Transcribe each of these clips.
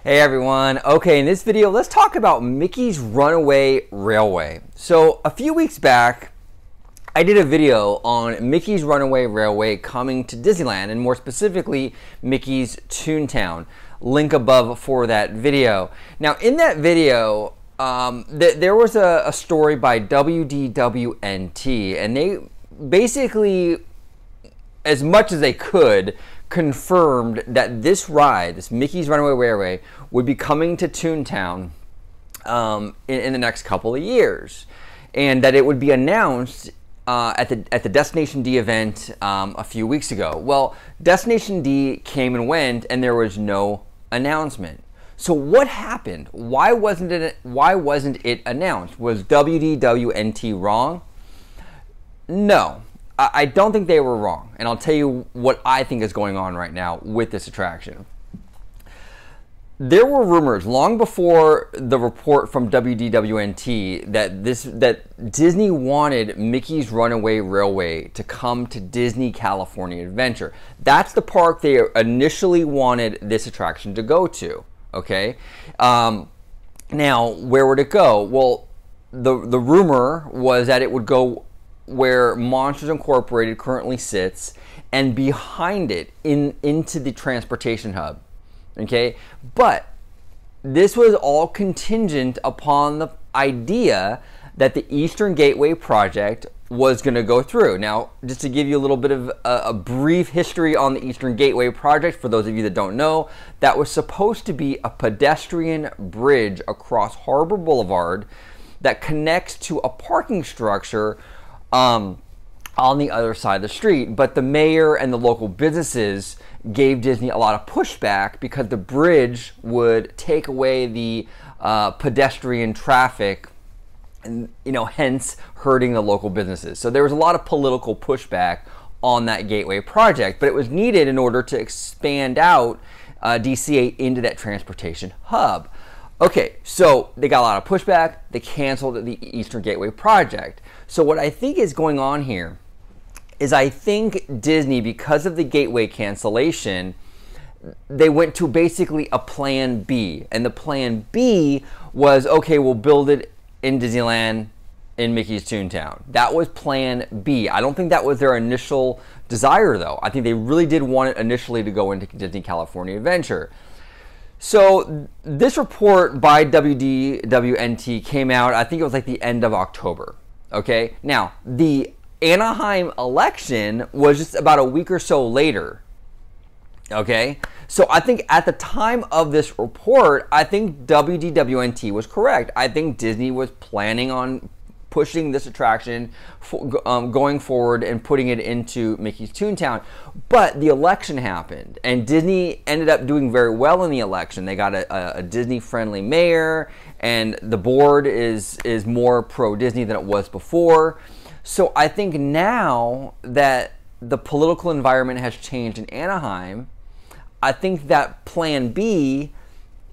Hey everyone. Okay, in this video, let's talk about Mickey's Runaway Railway. So a few weeks back, I did a video on Mickey's Runaway Railway coming to Disneyland, and more specifically, Mickey's Toontown. Link above for that video. Now, in that video, there was a story by WDWNT, and they basically, as much as they could, confirmed that this ride, this Mickey's Runaway Railway, would be coming to Toontown in the next couple of years, and that it would be announced at the Destination D event a few weeks ago. Well, Destination D came and went, and there was no announcement. So what happened? Why wasn't it announced? Was WDWNT wrong? No. I don't think they were wrong, and I'll tell you what I think is going on right now with this attraction. There were rumors long before the report from WDWNT that Disney wanted Mickey's Runaway Railway to come to Disney California Adventure. That's the park they initially wanted this attraction to go to. Okay, now where would it go? Well, the rumor was that it would go where Monsters Incorporated currently sits, and behind it into the transportation hub. Okay, but this was all contingent upon the idea that the Eastern Gateway project was going to go through. Now, just to give you a little bit of a brief history on the Eastern Gateway project, for those of you that don't know, that was supposed to be a pedestrian bridge across Harbor Boulevard that connects to a parking structure on the other side of the street. But the mayor and the local businesses gave Disney a lot of pushback because the bridge would take away the pedestrian traffic, and hence hurting the local businesses. So there was a lot of political pushback on that gateway project, but it was needed in order to expand out DCA into that transportation hub. Okay, so they got a lot of pushback. They canceled the Eastern Gateway project. So what I think is going on here is I think Disney, because of the gateway cancellation, they went to basically a plan B. And the plan B was, okay, we'll build it in Disneyland in Mickey's Toontown. That was plan B. I don't think that was their initial desire, though. I think they really did want it initially to go into Disney California Adventure. So this report by WDWNT came out, I think it was like the end of October. Okay, now the Anaheim election was just about a week or so later. Okay, so I think at the time of this report, I think WDWNT was correct. I think Disney was planning on pushing this attraction going forward and putting it into Mickey's Toontown. But the election happened, and Disney ended up doing very well in the election. They got a Disney-friendly mayor, and the board is more pro-Disney than it was before. So I think now that the political environment has changed in Anaheim, I think that plan B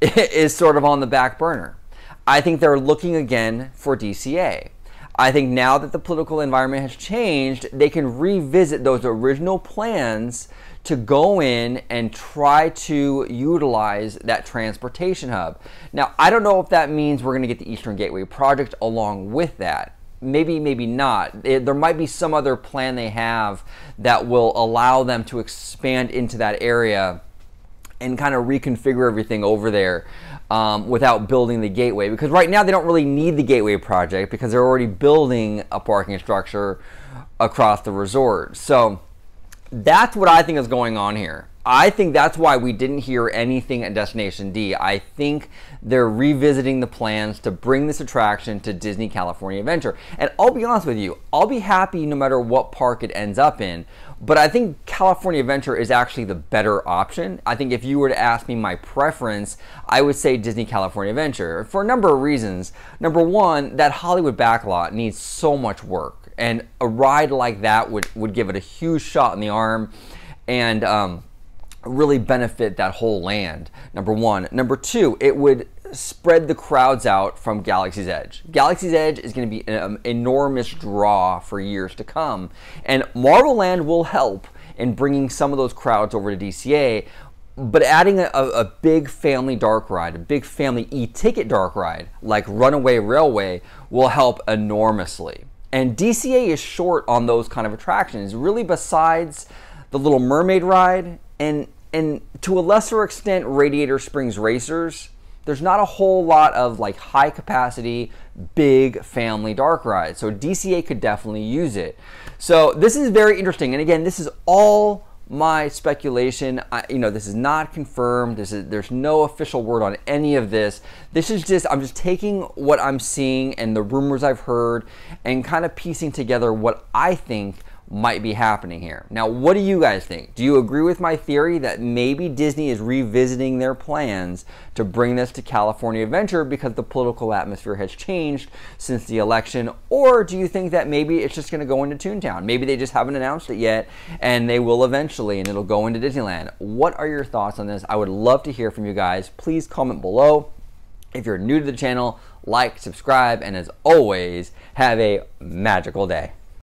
is sort of on the back burner. I think they're looking again for DCA. I think now that the political environment has changed, they can revisit those original plans to go in and try to utilize that transportation hub. Now, I don't know if that means we're going to get the Eastern Gateway project along with that. Maybe, maybe not. There might be some other plan they have that will allow them to expand into that area and kind of reconfigure everything over there without building the gateway. Because right now they don't really need the gateway project because they're already building a parking structure across the resort. So that's what I think is going on here. I think that's why we didn't hear anything at Destination D. I think they're revisiting the plans to bring this attraction to Disney California Adventure. And I'll be honest with you, I'll be happy no matter what park it ends up in. But I think California Adventure is actually the better option. I think if you were to ask me my preference, I would say Disney California Adventure for a number of reasons. Number one, that Hollywood backlot needs so much work. And a ride like that would give it a huge shot in the arm and really benefit that whole land, number one. Number two, it would spread the crowds out from Galaxy's Edge. Galaxy's Edge is going to be an enormous draw for years to come. And Marvel Land will help in bringing some of those crowds over to DCA. But adding a big family dark ride, a big family e-ticket dark ride like Runaway Railway will help enormously. And DCA is short on those kind of attractions. Really, besides the Little Mermaid ride and to a lesser extent Radiator Springs Racers, there's not a whole lot of like high capacity, big family dark rides. So DCA could definitely use it. So this is very interesting. And again, this is all my speculation. This is not confirmed. There's no official word on any of this. This is just, I'm just taking what I'm seeing and the rumors I've heard and kind of piecing together what I think might be happening here. Now, what do you guys think? Do you agree with my theory that maybe Disney is revisiting their plans to bring this to California Adventure because the political atmosphere has changed since the election? Or do you think that maybe it's just going to go into Toontown? Maybe they just haven't announced it yet and they will eventually and it'll go into Disneyland. What are your thoughts on this? I would love to hear from you guys. Please comment below. If you're new to the channel, like, subscribe, and as always, have a magical day.